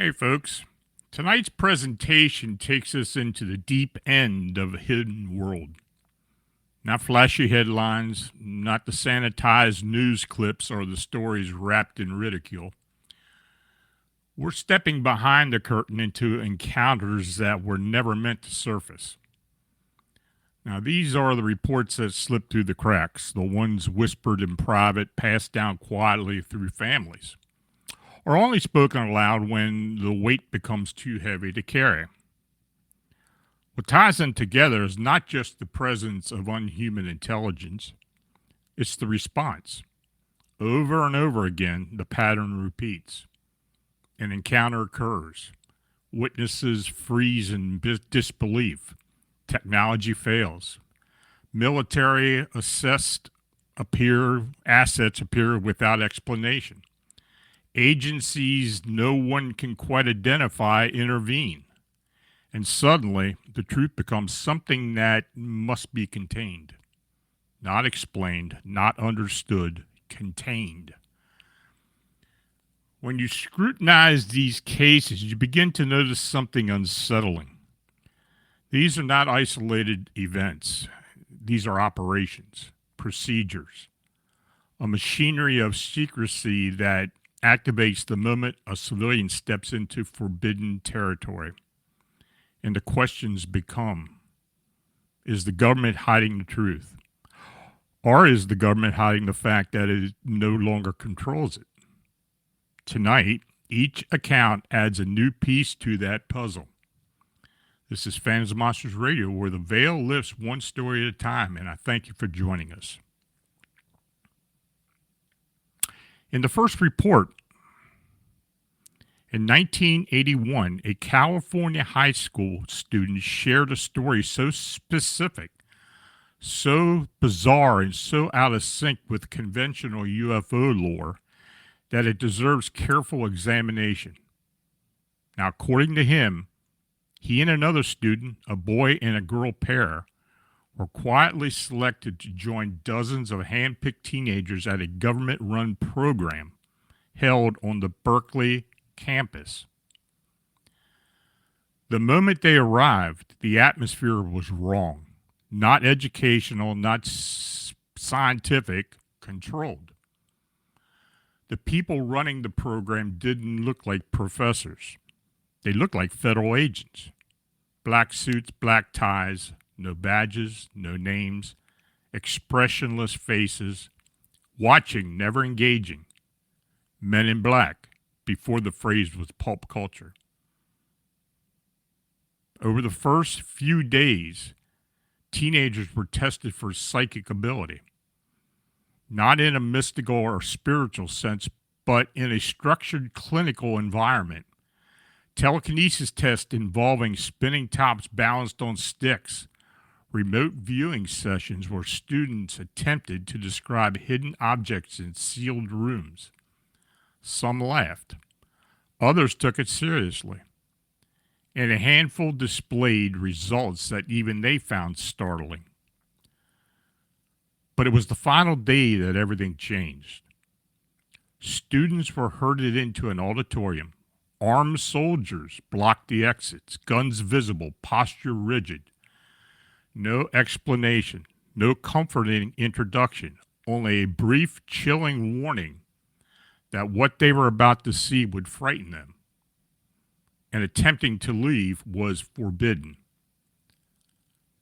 Hey, folks. Tonight's presentation takes us into the deep end of a hidden world. Not flashy headlines, not the sanitized news clips or the stories wrapped in ridicule. We're stepping behind the curtain into encounters that were never meant to surface. Now, these are the reports that slip through the cracks, the ones whispered in private, passed down quietly through families, or only spoken aloud when the weight becomes too heavy to carry. What ties them together is not just the presence of unhuman intelligence, it's the response. Over and over again, the pattern repeats. An encounter occurs. Witnesses freeze in disbelief. Technology fails. Military assessed assets appear without explanation. Agencies no one can quite identify intervene. And suddenly, the truth becomes something that must be contained. Not explained, not understood, contained. When you scrutinize these cases, you begin to notice something unsettling. These are not isolated events. These are operations, procedures, a machinery of secrecy that activates the moment a civilian steps into forbidden territory. And the questions become, is the government hiding the truth? Or is the government hiding the fact that it no longer controls it? Tonight, each account adds a new piece to that puzzle. This is Phantoms of Monsters Radio, where the veil lifts one story at a time, and I thank you for joining us. In the first report, in 1981, a California high school student shared a story so specific, so bizarre, and so out of sync with conventional UFO lore that it deserves careful examination. Now, according to him, he and another student, a boy and a girl pair, were quietly selected to join dozens of hand-picked teenagers at a government-run program held on the Berkeley campus. The moment they arrived, the atmosphere was wrong. Not educational, not scientific, controlled. The people running the program didn't look like professors. They looked like federal agents. Black suits, black ties, no badges, no names, expressionless faces, watching, never engaging. Men in Black, before the phrase was pulp culture. Over the first few days, teenagers were tested for psychic ability, not in a mystical or spiritual sense, but in a structured clinical environment. Telekinesis tests involving spinning tops balanced on sticks, remote viewing sessions where students attempted to describe hidden objects in sealed rooms. Some laughed. Others took it seriously. And a handful displayed results that even they found startling. But it was the final day that everything changed. Students were herded into an auditorium. Armed soldiers blocked the exits, guns visible, posture rigid. No explanation, no comforting introduction, only a brief, chilling warning that what they were about to see would frighten them, and attempting to leave was forbidden.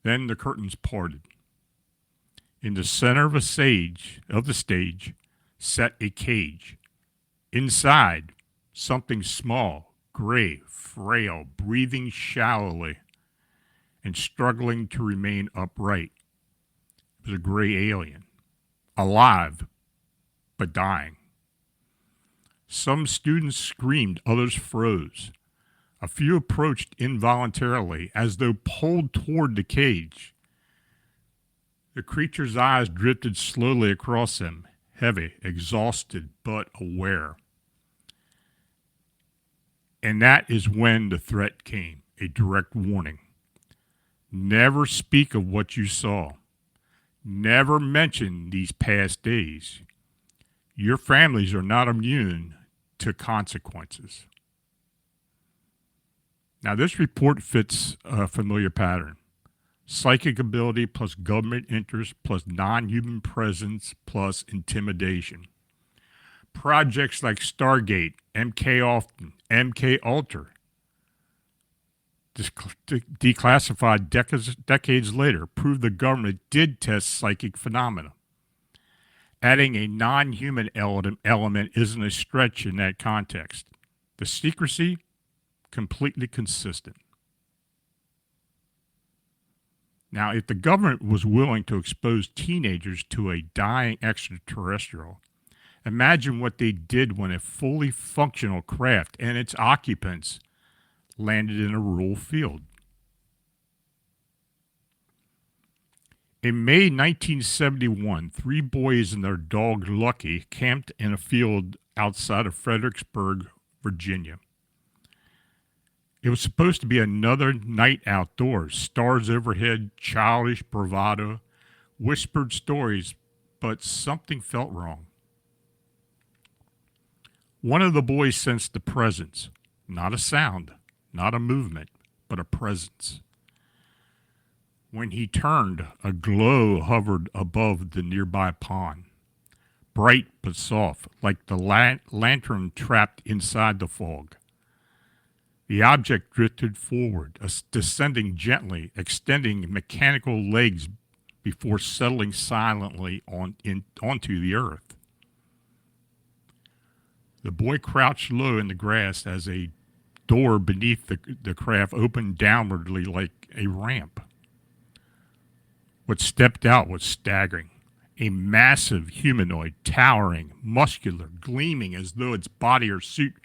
Then the curtains parted. In the center of the stage sat a cage. Inside, something small, gray, frail, breathing shallowly, and struggling to remain upright. It was a gray alien, alive, but dying. Some students screamed, others froze. A few approached involuntarily, as though pulled toward the cage. The creature's eyes drifted slowly across them, heavy, exhausted, but aware. And that is when the threat came, a direct warning. Never speak of what you saw. Never mention these past days. Your families are not immune to consequences. Now, this report fits a familiar pattern. Psychic ability plus government interest plus non-human presence plus intimidation. Projects like Stargate, MK Ultra, declassified decades later, proved the government did test psychic phenomena. Adding a non-human element isn't a stretch in that context. The secrecy, completely consistent. Now, if the government was willing to expose teenagers to a dying extraterrestrial, imagine what they did when a fully functional craft and its occupants landed in a rural field. In May 1971, 3 boys and their dog Lucky camped in a field outside of Fredericksburg, Virginia. It was supposed to be another night outdoors, stars overhead, childish bravado, whispered stories, but something felt wrong. One of the boys sensed the presence, not a sound, not a movement, but a presence. When he turned, a glow hovered above the nearby pond, bright but soft, like the lantern trapped inside the fog. The object drifted forward, descending gently, extending mechanical legs before settling silently onto the earth. The boy crouched low in the grass as a door beneath the craft opened downwardly like a ramp. What stepped out was staggering. A massive humanoid, towering, muscular, gleaming as though its body or suit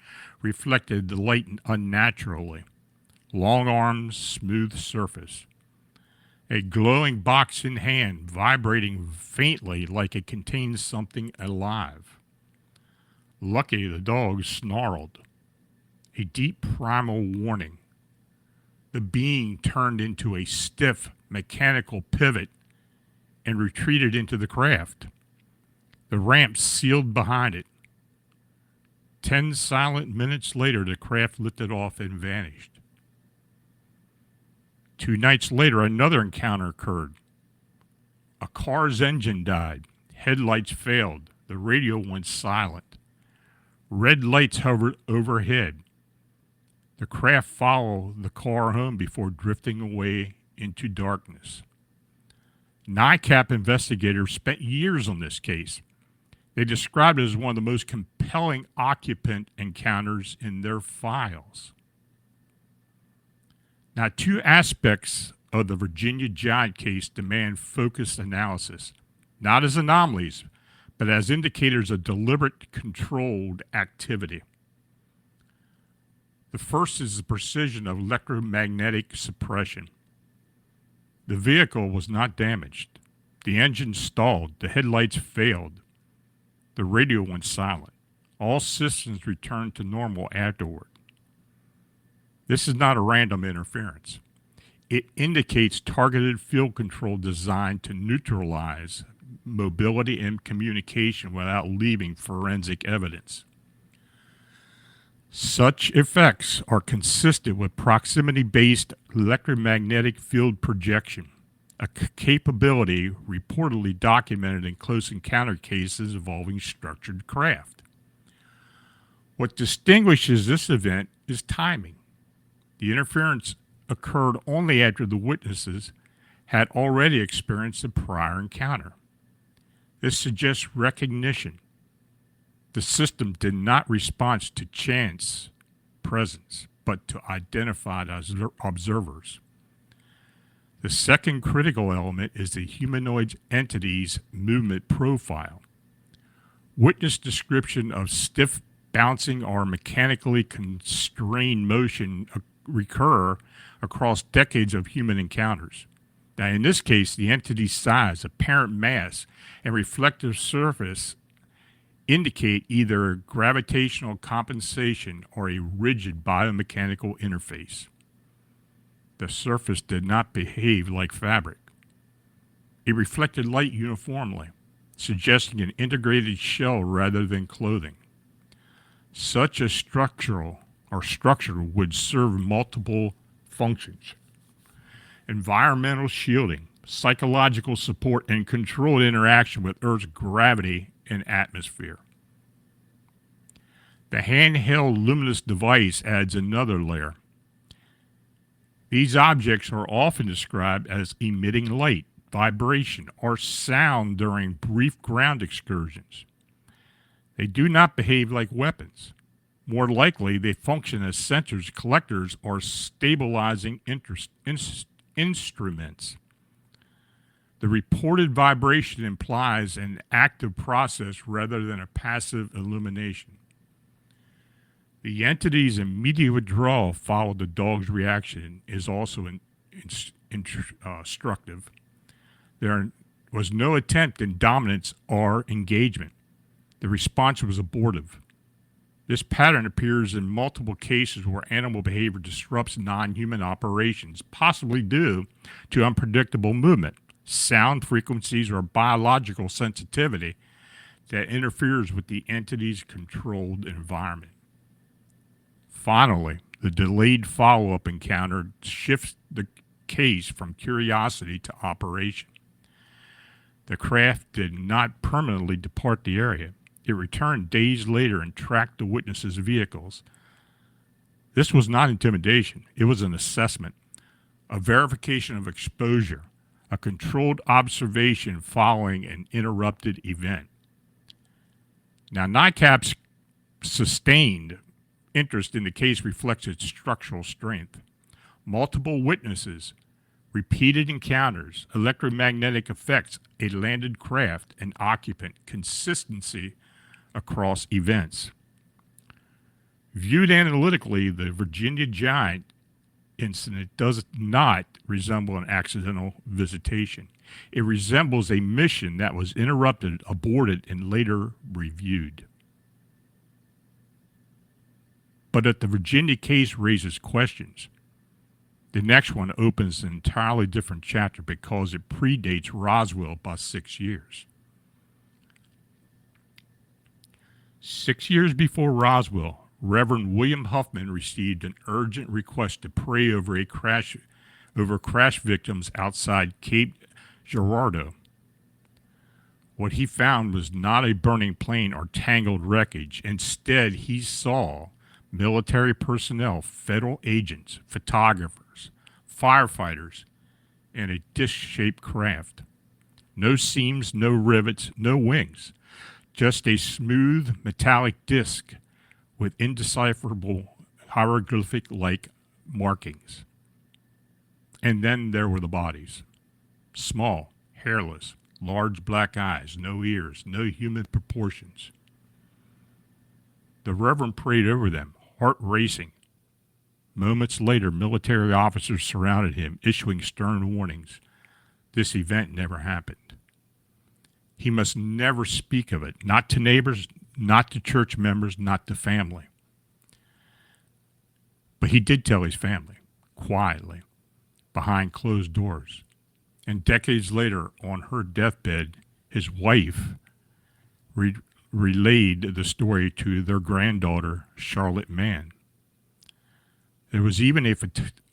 reflected the light unnaturally. Long arms, smooth surface. A glowing box in hand, vibrating faintly like it contained something alive. Lucky, the dog, snarled. A deep primal warning. The being turned into a stiff, mechanical pivot and retreated into the craft. The ramp sealed behind it. 10 silent minutes later, the craft lifted off and vanished. 2 nights later, another encounter occurred. A car's engine died. Headlights failed. The radio went silent. Red lights hovered overhead. The craft followed the car home before drifting away into darkness. NICAP investigators spent years on this case, They described it as one of the most compelling occupant encounters in their files. Now, two aspects of the Virginia Giant case demand focused analysis, not as anomalies, but as indicators of deliberate, controlled activity. The first is the precision of electromagnetic suppression. The vehicle was not damaged. The engine stalled. The headlights failed. The radio went silent. All systems returned to normal afterward. This is not a random interference. It indicates targeted field control designed to neutralize mobility and communication without leaving forensic evidence. Such effects are consistent with proximity-based electromagnetic field projection, a capability reportedly documented in close encounter cases involving structured craft. What distinguishes this event is timing. The interference occurred only after the witnesses had already experienced a prior encounter. This suggests recognition. The system did not respond to chance presence, but to identified observers. The second critical element is the humanoid entity's movement profile. Witness description of stiff bouncing or mechanically constrained motion recur across decades of human encounters. Now, in this case, the entity's size, apparent mass, and reflective surface indicate either gravitational compensation or a rigid biomechanical interface. The surface did not behave like fabric. It reflected light uniformly, suggesting an integrated shell rather than clothing. Such a structure would serve multiple functions: environmental shielding, psychological support, and controlled interaction with Earth's gravity and atmosphere. The handheld luminous device adds another layer. These objects are often described as emitting light, vibration, or sound during brief ground excursions. They do not behave like weapons. More likely, they function as sensors, collectors, or stabilizing instruments. The reported vibration implies an active process rather than a passive illumination. The entity's immediate withdrawal following the dog's reaction is also instructive. There was no attempt in dominance or engagement. The response was abortive. This pattern appears in multiple cases where animal behavior disrupts non-human operations, possibly due to unpredictable movement, sound frequencies, or biological sensitivity that interferes with the entity's controlled environment. Finally, the delayed follow-up encounter shifts the case from curiosity to operation. The craft did not permanently depart the area. It returned days later and tracked the witnesses' vehicles. This was not intimidation. It was an assessment, a verification of exposure, a controlled observation following an interrupted event. Now, NICAP's sustained interest in the case reflects its structural strength. Multiple witnesses, repeated encounters, electromagnetic effects, a landed craft, an occupant, consistency across events. Viewed analytically, the Virginia Giant incident does not resemble an accidental visitation. It resembles a mission that was interrupted, aborted, and later reviewed. But if the Virginia case raises questions, the next one opens an entirely different chapter because it predates Roswell by 6 years. 6 years before Roswell, Reverend William Huffman received an urgent request to pray over crash victims outside Cape Girardeau. What he found was not a burning plane or tangled wreckage. Instead, he saw military personnel, federal agents, photographers, firefighters, and a disc-shaped craft. No seams, no rivets, no wings. just a smooth metallic disc with indecipherable hieroglyphic-like markings. And then there were the bodies. Small, hairless, large black eyes, no ears, no human proportions. The Reverend prayed over them, heart racing. Moments later, military officers surrounded him, issuing stern warnings. This event never happened. He must never speak of it, not to neighbors, not to church members, not to family. But he did tell his family, quietly, behind closed doors. And decades later, on her deathbed, his wife relayed the story to their granddaughter, Charlotte Mann. There was even a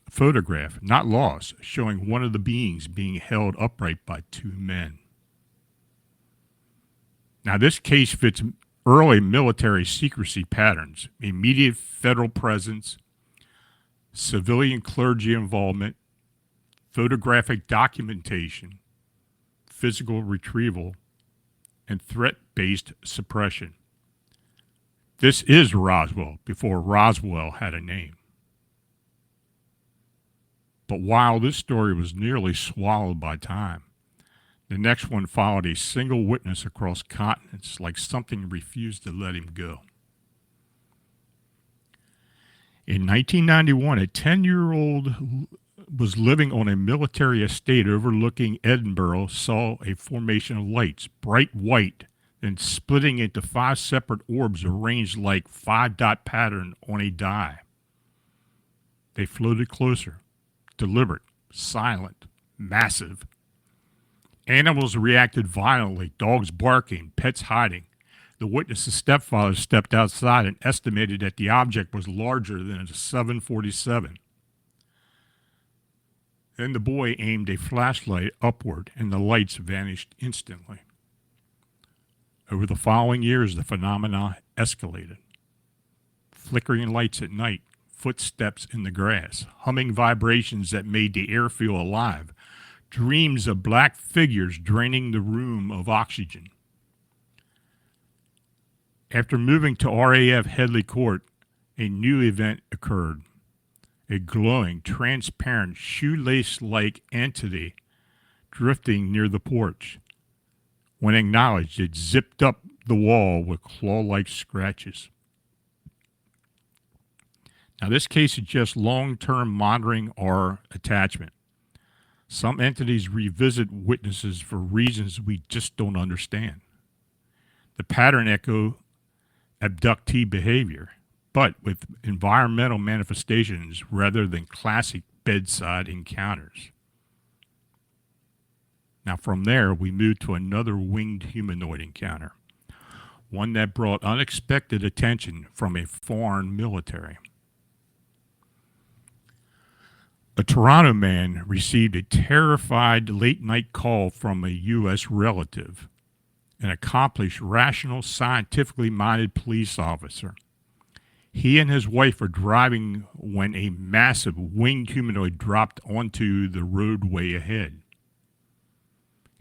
photograph, not lost, showing one of the beings being held upright by two men. Now, this case fits early military secrecy patterns: immediate federal presence, civilian clergy involvement, photographic documentation, physical retrieval, and threat-based suppression. This is Roswell before Roswell had a name. But while this story was nearly swallowed by time, the next one followed a single witness across continents, like something refused to let him go. In 1991, a 10-year-old was living on a military estate overlooking Edinburgh, saw a formation of lights, bright white, then splitting into 5 separate orbs arranged like 5-dot pattern on a die. They floated closer, deliberate, silent, massive. Animals reacted violently, dogs barking, pets hiding. The witness's stepfather stepped outside and estimated that the object was larger than a 747. Then the boy aimed a flashlight upward, and the lights vanished instantly. Over the following years, the phenomena escalated. Flickering lights at night, footsteps in the grass, humming vibrations that made the air feel alive, dreams of black figures draining the room of oxygen. After moving to RAF Headley Court, a new event occurred. A glowing, transparent, shoelace-like entity drifting near the porch. When acknowledged, it zipped up the wall with claw-like scratches. Now, this case suggests long-term monitoring or attachment. Some entities revisit witnesses for reasons we just don't understand. The pattern echo abductee behavior, but with environmental manifestations rather than classic bedside encounters. Now, from there, we move to another winged humanoid encounter, one that brought unexpected attention from a foreign military. A Toronto man received a terrified late-night call from a U.S. relative, an accomplished, rational, scientifically minded police officer. He and his wife were driving when a massive winged humanoid dropped onto the roadway ahead.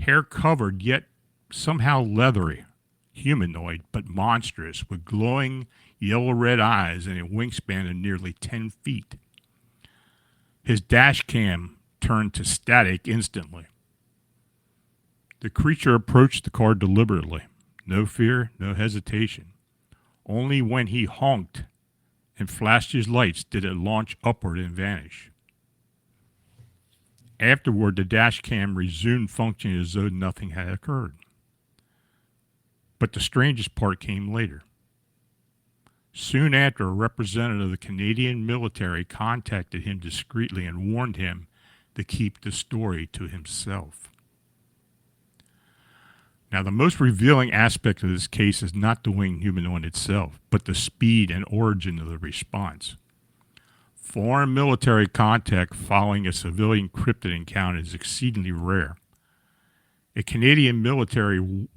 Hair covered, yet somehow leathery, humanoid, but monstrous, with glowing yellow-red eyes and a wingspan of nearly 10 feet. His dash cam turned to static instantly. The creature approached the car deliberately. No fear, no hesitation. Only when he honked and flashed his lights did it launch upward and vanish. Afterward, the dash cam resumed functioning as though nothing had occurred. But the strangest part came later. Soon after, a representative of the Canadian military contacted him discreetly and warned him to keep the story to himself. Now, the most revealing aspect of this case is not the winged humanoid itself, but the speed and origin of the response. Foreign military contact following a civilian cryptid encounter is exceedingly rare. A Canadian military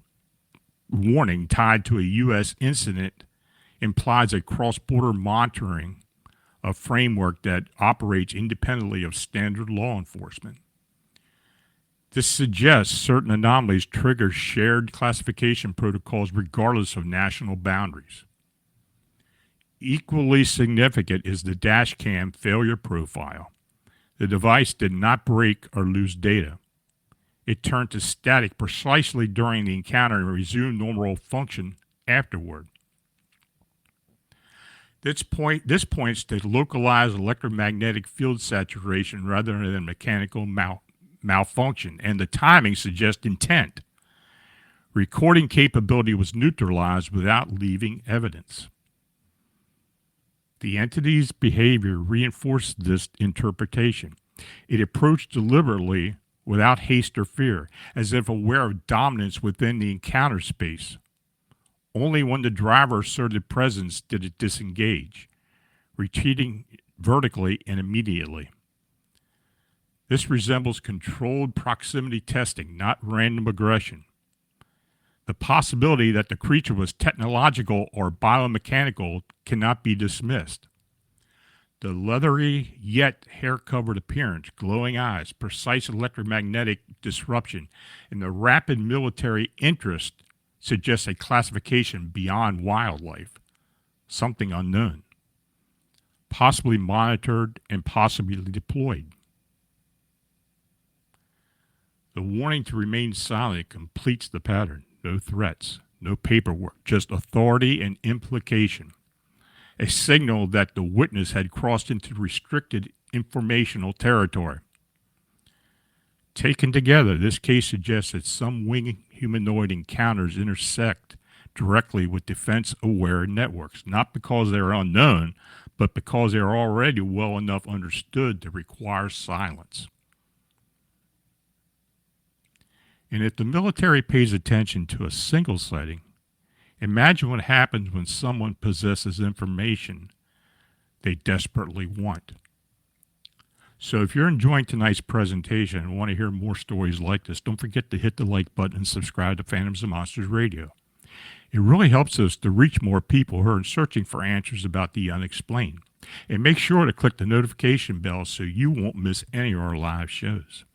warning tied to a U.S. incident implies a cross-border monitoring, a framework that operates independently of standard law enforcement. This suggests certain anomalies trigger shared classification protocols regardless of national boundaries. Equally significant is the dashcam failure profile. The device did not break or lose data. It turned to static precisely during the encounter and resumed normal function afterward. This points to localized electromagnetic field saturation rather than mechanical malfunction, and the timing suggests intent. Recording capability was neutralized without leaving evidence. The entity's behavior reinforced this interpretation. It approached deliberately without haste or fear, as if aware of dominance within the encounter space. Only when the driver asserted presence did it disengage, retreating vertically and immediately. This resembles controlled proximity testing, not random aggression. The possibility that the creature was technological or biomechanical cannot be dismissed. The leathery yet hair-covered appearance, glowing eyes, precise electromagnetic disruption, and the rapid military interest suggests a classification beyond wildlife, something unknown, possibly monitored and possibly deployed. The warning to remain silent completes the pattern. No threats, no paperwork, just authority and implication. A signal that the witness had crossed into restricted informational territory. Taken together, this case suggests that some winged humanoid encounters intersect directly with defense-aware networks, not because they are unknown, but because they are already well enough understood to require silence. And if the military pays attention to a single sighting, imagine what happens when someone possesses information they desperately want. So if you're enjoying tonight's presentation and want to hear more stories like this, don't forget to hit the like button and subscribe to Phantoms and Monsters Radio. It really helps us to reach more people who are searching for answers about the unexplained. And make sure to click the notification bell so you won't miss any of our live shows.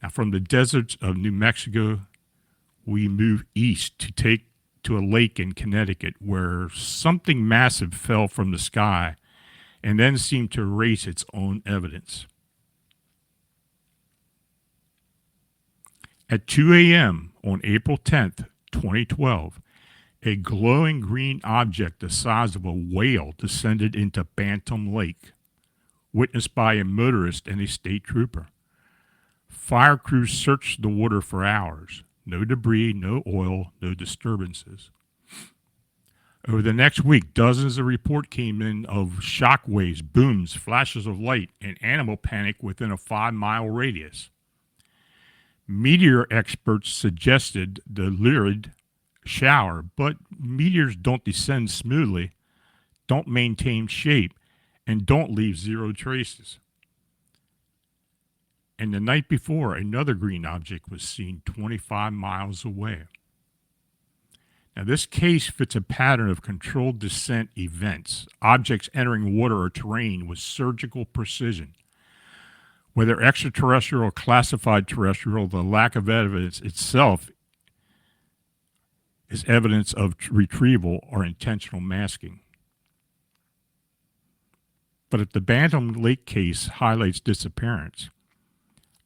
Now, from the deserts of New Mexico, we move east to a lake in Connecticut where something massive fell from the sky and then seemed to erase its own evidence. At 2 a.m. on April 10th, 2012, a glowing green object the size of a whale descended into Bantam Lake, witnessed by a motorist and a state trooper. Fire crews searched the water for hours. No debris, no oil, no disturbances. Over the next week, dozens of reports came in of shock waves, booms, flashes of light, and animal panic within a 5-mile radius. Meteor experts suggested the lurid shower, but meteors don't descend smoothly, don't maintain shape, and don't leave zero traces. And the night before, another green object was seen 25 miles away. Now, this case fits a pattern of controlled descent events, objects entering water or terrain with surgical precision. Whether extraterrestrial or classified terrestrial, the lack of evidence itself is evidence of retrieval or intentional masking. But if the Bantam Lake case highlights disappearance,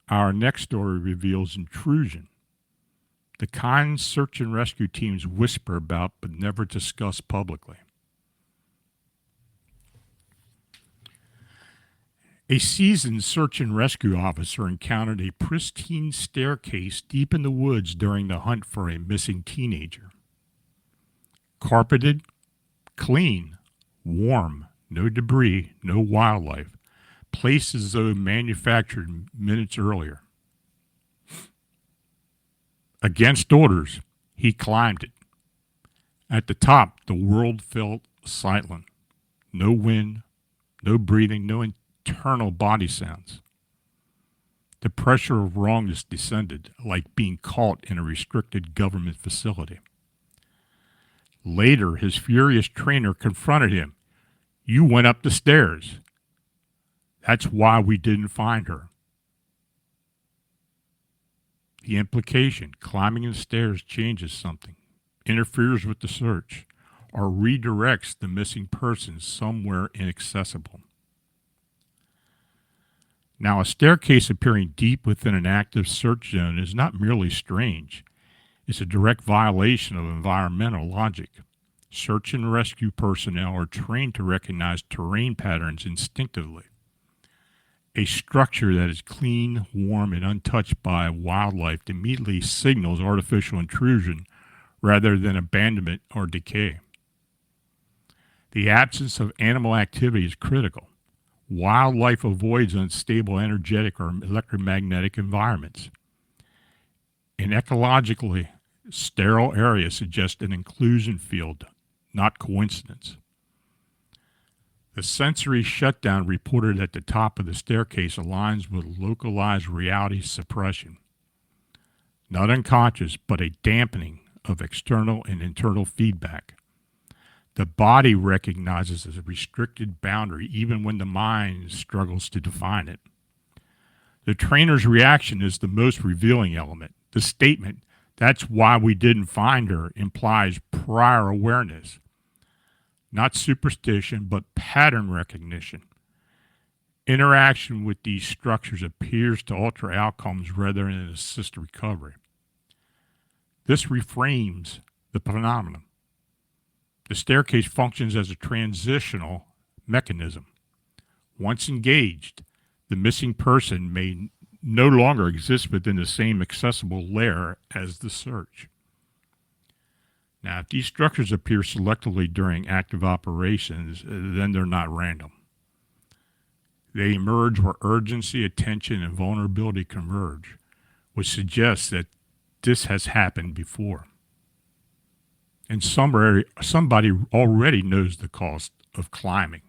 our next story reveals intrusion, the kind search and rescue teams whisper about but never discuss publicly. A seasoned search and rescue officer encountered a pristine staircase deep in the woods during the hunt for a missing teenager. Carpeted, clean, warm, no debris, no wildlife. Placed as though manufactured minutes earlier. Against orders, he climbed it. At the top, the world felt silent. No wind, no breathing, no internal body sounds. The pressure of wrongness descended, like being caught in a restricted government facility. Later, his furious trainer confronted him. "You went up the stairs. That's why we didn't find her." The implication, climbing the stairs changes something, interferes with the search, or redirects the missing person somewhere inaccessible. Now, a staircase appearing deep within an active search zone is not merely strange. It's a direct violation of environmental logic. Search and rescue personnel are trained to recognize terrain patterns instinctively. A structure that is clean, warm, and untouched by wildlife immediately signals artificial intrusion rather than abandonment or decay. The absence of animal activity is critical. Wildlife avoids unstable energetic or electromagnetic environments. An ecologically sterile area suggests an inclusion field, not coincidence. The sensory shutdown reported at the top of the staircase aligns with localized reality suppression. Not unconscious, but a dampening of external and internal feedback. The body recognizes a restricted boundary even when the mind struggles to define it. The trainer's reaction is the most revealing element. The statement, "That's why we didn't find her," implies prior awareness. Not superstition, but pattern recognition. Interaction with these structures appears to alter outcomes rather than assist recovery. This reframes the phenomenon. The staircase functions as a transitional mechanism. Once engaged, the missing person may no longer exist within the same accessible layer as the search. Now, if these structures appear selectively during active operations, then they're not random. They emerge where urgency, attention, and vulnerability converge, which suggests that this has happened before. And somebody already knows the cost of climbing.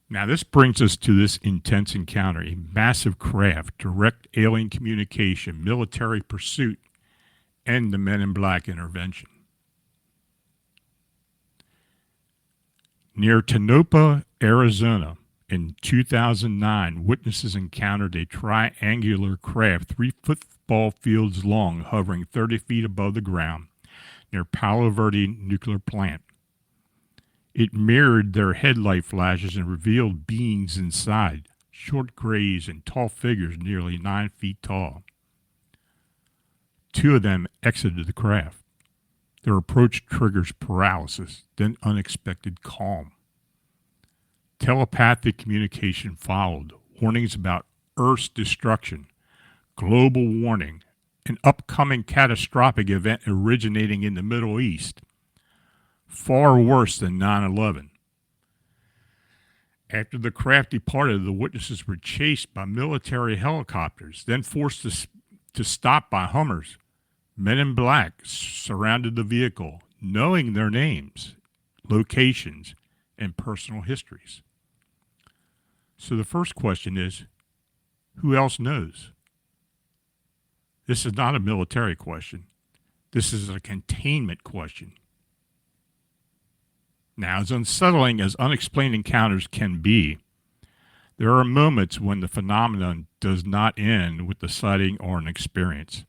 Now, this brings us to this intense encounter: a massive craft, direct alien communication, military pursuit, and the Men in Black intervention. Near Tonopah, Arizona, in 2009, witnesses encountered a triangular craft 3 football fields long, hovering 30 feet above the ground near Palo Verde nuclear plant. It mirrored their headlight flashes and revealed beings inside, short grays and tall figures nearly 9 feet tall. 2 of them exited the craft. Their approach triggers paralysis, then unexpected calm. Telepathic communication followed, warnings about Earth's destruction, global warning, an upcoming catastrophic event originating in the Middle East, far worse than 9/11. After the craft departed, the witnesses were chased by military helicopters, then forced to stop by Hummers. Men in Black surrounded the vehicle, knowing their names, locations, and personal histories. So the first question is, who else knows? This is not a military question. This is a containment question. Now, as unsettling as unexplained encounters can be, there are moments when the phenomenon does not end with the sighting or an experience.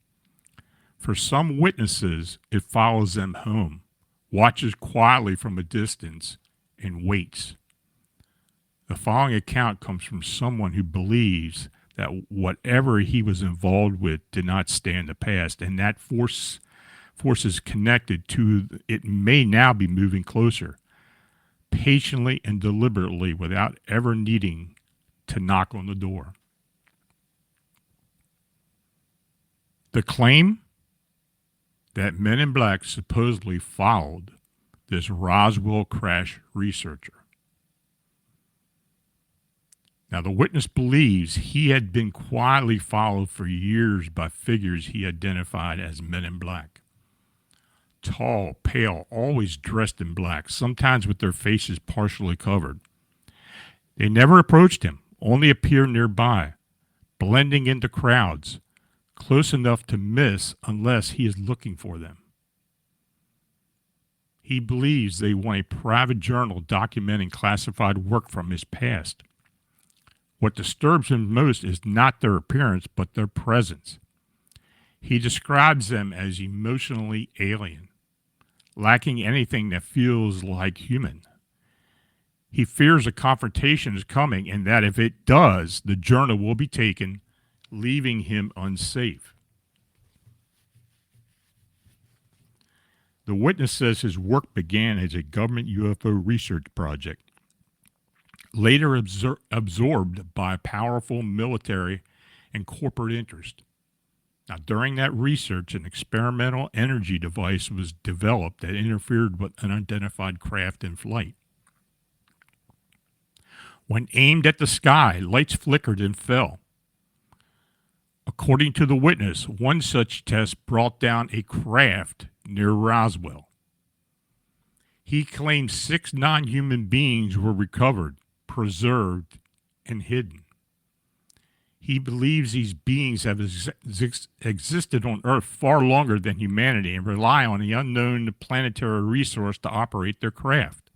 For some witnesses, it follows them home, watches quietly from a distance, and waits. The following account comes from someone who believes that whatever he was involved with did not stay in the past, and that force is connected to it may now be moving closer, patiently and deliberately without ever needing to knock on the door. The claim that Men in Black supposedly followed this Roswell crash researcher. Now, the witness believes he had been quietly followed for years by figures he identified as Men in Black. Tall, pale, always dressed in black, sometimes with their faces partially covered. They never approached him, only appeared nearby, blending into crowds, close enough to miss unless he is looking for them. He believes they want a private journal documenting classified work from his past. What disturbs him most is not their appearance, but their presence. He describes them as emotionally alien, lacking anything that feels like human. He fears a confrontation is coming and that if it does, the journal will be taken, leaving him unsafe. The witness says his work began as a government UFO research project, later absorbed by powerful military and corporate interest. Now, during that research, an experimental energy device was developed that interfered with unidentified craft in flight. When aimed at the sky, lights flickered and fell. According to the witness, one such test brought down a craft near Roswell. He claimed 6 non-human beings were recovered, preserved, and hidden. He believes these beings have existed on Earth far longer than humanity and rely on the unknown planetary resource to operate their craft.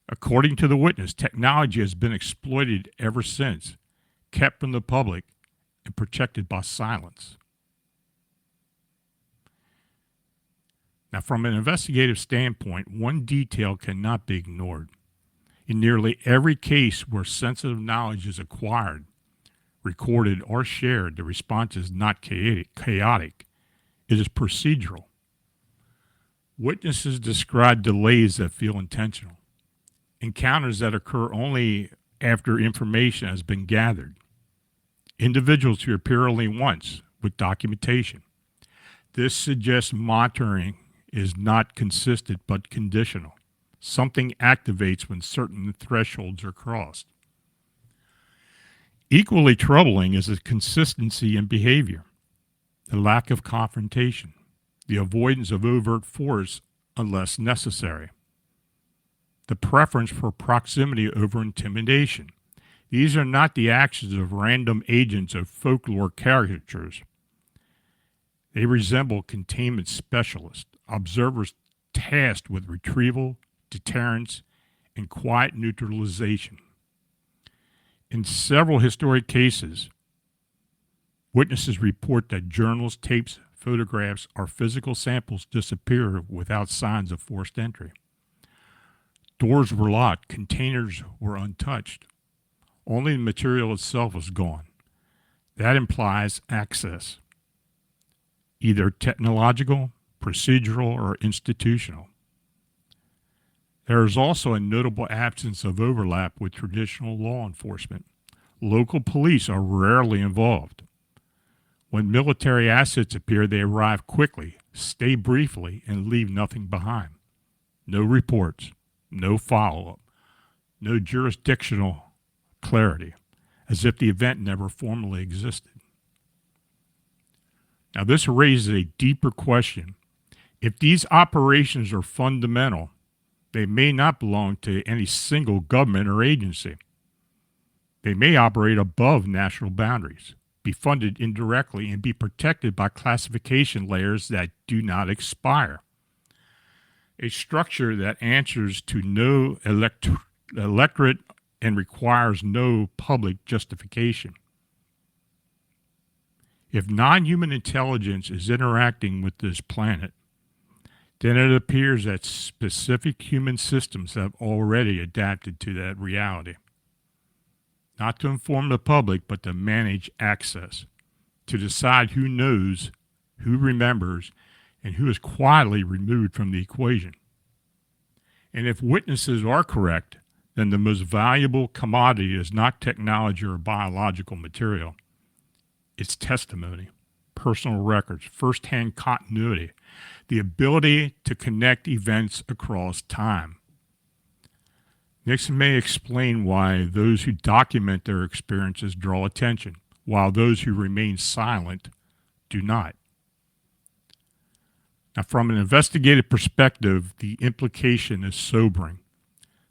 According to the witness, technology has been exploited ever since, kept from the public, and protected by silence. Now, from an investigative standpoint, one detail cannot be ignored. In nearly every case where sensitive knowledge is acquired, recorded, or shared, the response is not chaotic. It is procedural. Witnesses describe delays that feel intentional, encounters that occur only after information has been gathered, individuals who appear only once with documentation. This suggests monitoring is not consistent but conditional. Something activates when certain thresholds are crossed. Equally troubling is the consistency in behavior, the lack of confrontation, the avoidance of overt force unless necessary, the preference for proximity over intimidation. These are not the actions of random agents of folklore caricatures. They resemble containment specialists, observers tasked with retrieval, deterrence, and quiet neutralization. In several historic cases, witnesses report that journals, tapes, photographs, or physical samples disappear without signs of forced entry. Doors were locked, containers were untouched. Only the material itself was gone. That implies access, either technological, procedural, or institutional. There is also a notable absence of overlap with traditional law enforcement. Local police are rarely involved. When military assets appear, they arrive quickly, stay briefly, and leave nothing behind. No reports, no follow-up, no jurisdictional clarity, as if the event never formally existed. Now, this raises a deeper question. If these operations are fundamental, they may not belong to any single government or agency. They may operate above national boundaries, be funded indirectly, and be protected by classification layers that do not expire. A structure that answers to no electorate and requires no public justification. If non-human intelligence is interacting with this planet, then it appears that specific human systems have already adapted to that reality. Not to inform the public, but to manage access, to decide who knows, who remembers, and who is quietly removed from the equation. And if witnesses are correct, then the most valuable commodity is not technology or biological material. It's testimony, personal records, firsthand continuity, the ability to connect events across time. Nixon may explain why those who document their experiences draw attention, while those who remain silent do not. Now, from an investigative perspective, the implication is sobering.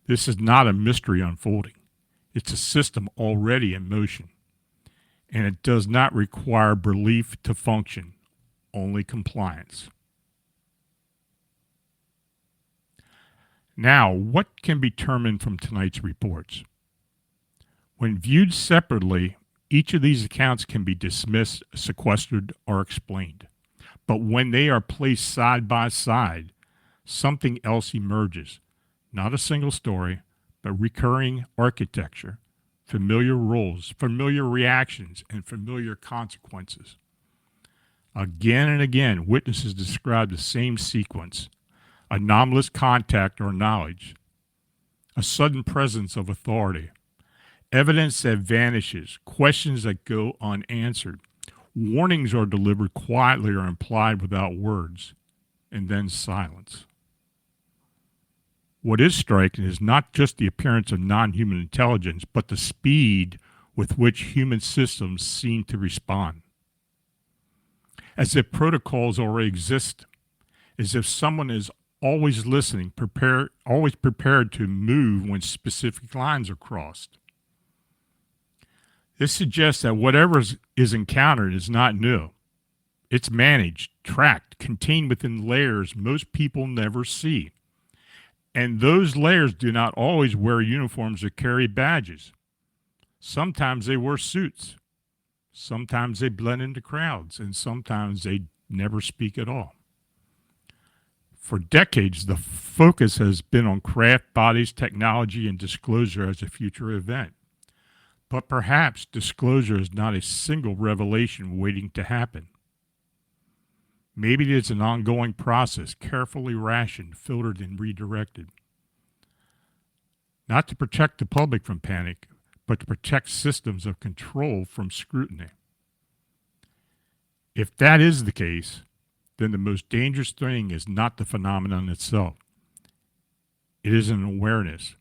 This is not a mystery unfolding. It's a system already in motion. And it does not require belief to function, only compliance. Now, what can be determined from tonight's reports? When viewed separately, each of these accounts can be dismissed, sequestered, or explained. But when they are placed side by side, something else emerges. Not a single story, but recurring architecture, familiar roles, familiar reactions, and familiar consequences. Again and again, witnesses describe the same sequence: anomalous contact or knowledge, a sudden presence of authority, evidence that vanishes, questions that go unanswered, warnings are delivered quietly or implied without words, and then silence. What is striking is not just the appearance of non-human intelligence, but the speed with which human systems seem to respond. As if protocols already exist, as if someone is always listening, always prepared to move when specific lines are crossed. This suggests that whatever is encountered is not new. It's managed, tracked, contained within layers most people never see. And those layers do not always wear uniforms or carry badges. Sometimes they wear suits. Sometimes they blend into crowds, and sometimes they never speak at all. For decades, the focus has been on craft bodies, technology, and disclosure as a future event. But perhaps disclosure is not a single revelation waiting to happen. Maybe it is an ongoing process, carefully rationed, filtered, and redirected. Not to protect the public from panic, but to protect systems of control from scrutiny. If that is the case, then the most dangerous thing is not the phenomenon itself. It is an awareness.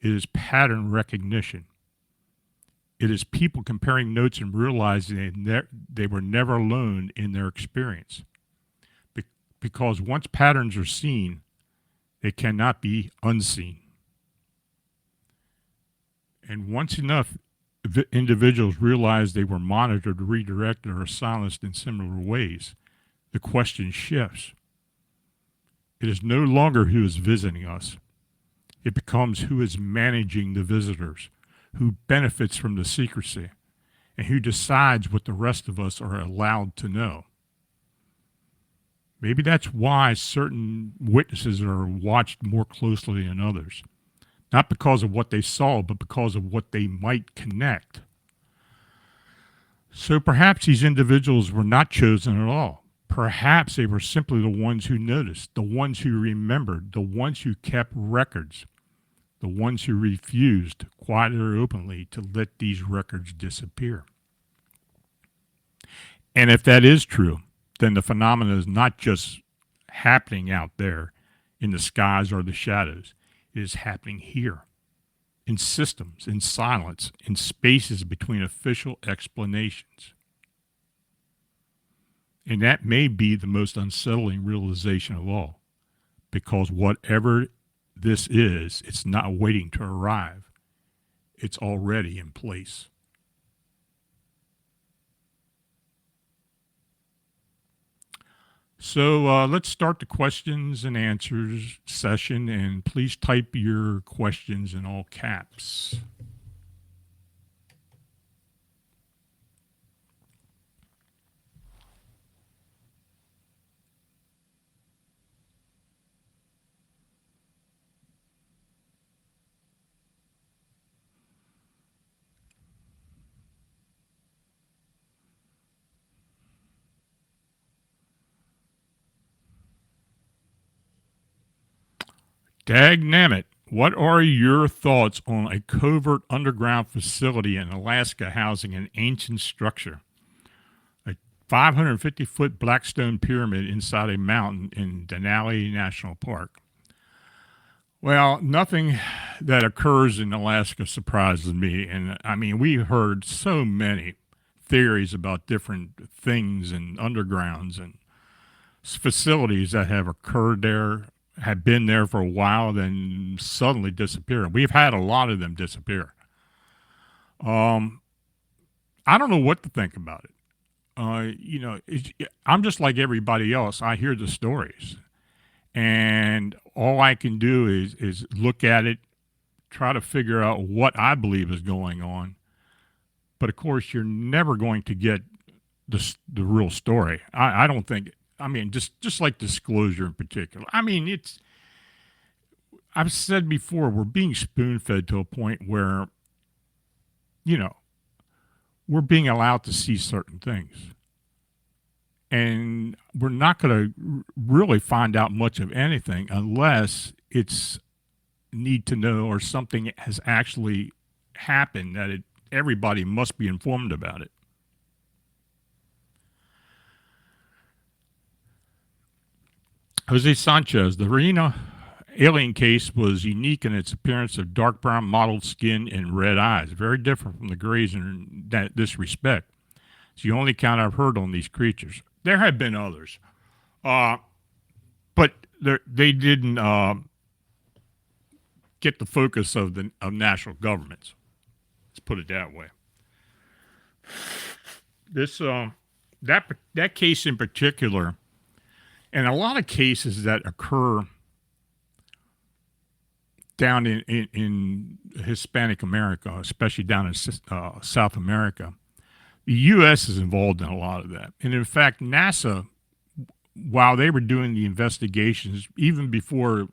It is pattern recognition. It is people comparing notes and realizing they were never alone in their experience. Because once patterns are seen, they cannot be unseen. And once enough individuals realize they were monitored, redirected, or silenced in similar ways, the question shifts. It is no longer who is visiting us. It becomes who is managing the visitors, who benefits from the secrecy, and who decides what the rest of us are allowed to know. Maybe that's why certain witnesses are watched more closely than others. Not because of what they saw, but because of what they might connect. So perhaps these individuals were not chosen at all. Perhaps they were simply the ones who noticed, the ones who remembered, the ones who kept records, the ones who refused, quietly or openly, to let these records disappear. And if that is true, then the phenomenon is not just happening out there in the skies or the shadows. It is happening here, in systems, in silence, in spaces between official explanations. And that may be the most unsettling realization of all, because whatever this is, it's not waiting to arrive. It's already in place. So let's start the questions and answers session, and please type your questions in all caps. Dagnammit, what are your thoughts on a covert underground facility in Alaska housing an ancient structure? A 550-foot black stone pyramid inside a mountain in Denali National Park. Well, nothing that occurs in Alaska surprises me. And I mean, we heard so many theories about different things and undergrounds and facilities that have occurred there, have been there for a while, then suddenly disappear. We've had a lot of them disappear. I don't know what to think about it. I'm just like everybody else. I hear the stories, and all I can do is look at it try to figure out what I believe is going on. But of course, you're never going to get the real story. I don't think. I mean, just like disclosure in particular. I mean, I've said before, we're being spoon fed to a point where, you know, we're being allowed to see certain things. And we're not going to really find out much of anything unless it's need to know or something has actually happened that everybody must be informed about it. Jose Sanchez, the Reno alien case was unique in its appearance of dark brown mottled skin and red eyes, very different from the grays in this respect. It's the only account I've heard on these creatures. There have been others, but they didn't get the focus of national governments. Let's put it that way. This that case in particular, and a lot of cases that occur down in Hispanic America, especially down in South America, the U.S. is involved in a lot of that. And in fact, NASA, while they were doing the investigations, even before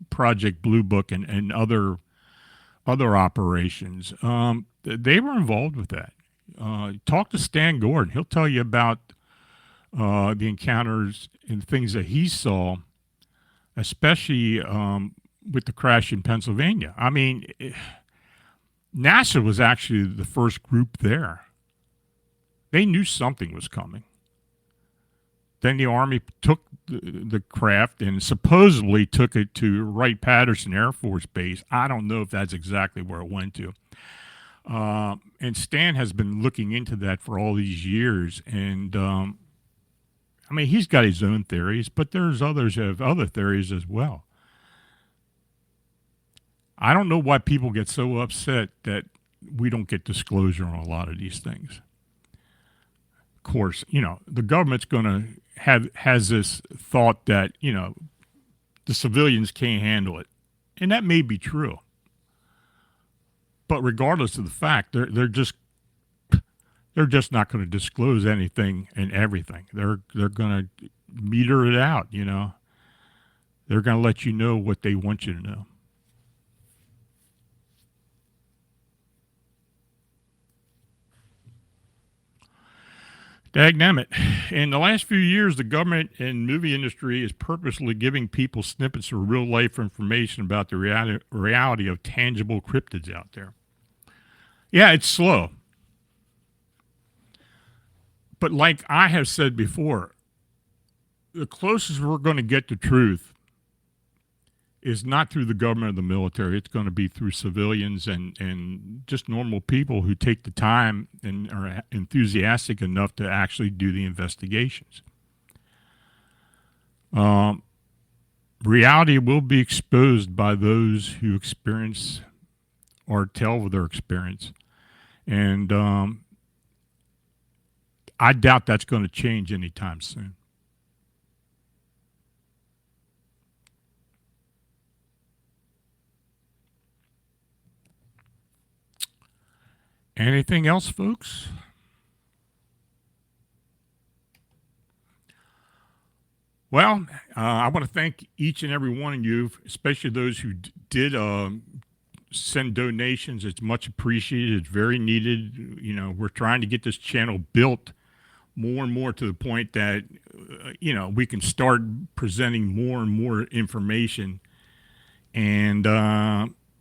Project Blue Book and other operations, they were involved with that. Talk to Stan Gordon; he'll tell you about the encounters and things that he saw, especially with the crash in Pennsylvania. I mean, NASA was actually the first group there. They knew something was coming. Then the Army took the craft and supposedly took it to Wright-Patterson Air Force Base. I don't know if that's exactly where it went to. And Stan has been looking into that for all these years. And, I mean, he's got his own theories, but there's others who have other theories as well. I don't know why people get so upset that we don't get disclosure on a lot of these things. Of course, you know, the government's going to has this thought that, you know, the civilians can't handle it. And that may be true. But regardless of the fact, they're just not going to disclose anything and everything. They're going to meter it out, you know. They're going to let you know what they want you to know. Dagnammit. In the last few years, the government and movie industry is purposely giving people snippets of real-life information about the reality of tangible cryptids out there. Yeah, it's slow. But like I have said before, the closest we're going to get to truth is not through the government or the military. It's going to be through civilians and just normal people who take the time and are enthusiastic enough to actually do the investigations. Reality will be exposed by those who experience or tell their experience. And I doubt that's going to change anytime soon. Anything else, folks? Well, I want to thank each and every one of you, especially those who did send donations. It's much appreciated. It's very needed. You know, we're trying to get this channel built more and more to the point that, you know, we can start presenting more and more information and,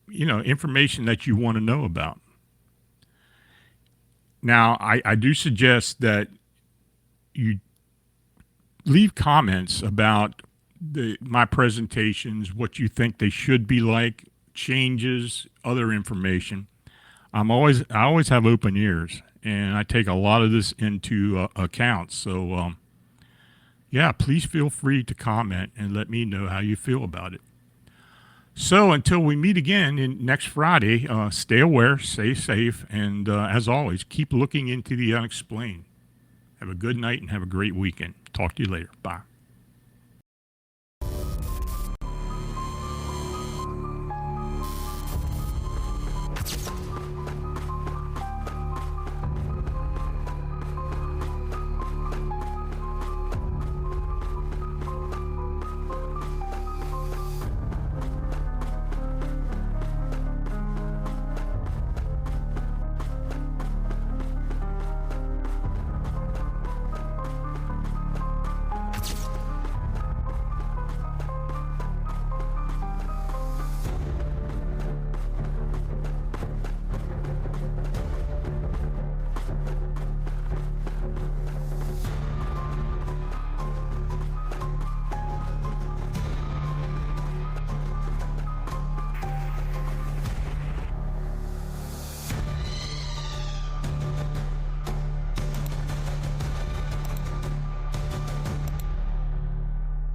you know, information that you want to know about. Now, I do suggest that you leave comments about my presentations, what you think they should be like, changes, other information. I always have open ears, and I take a lot of this into account. So, yeah, please feel free to comment and let me know how you feel about it. So until we meet again next Friday, stay aware, stay safe, and as always, keep looking into the unexplained. Have a good night and have a great weekend. Talk to you later. Bye.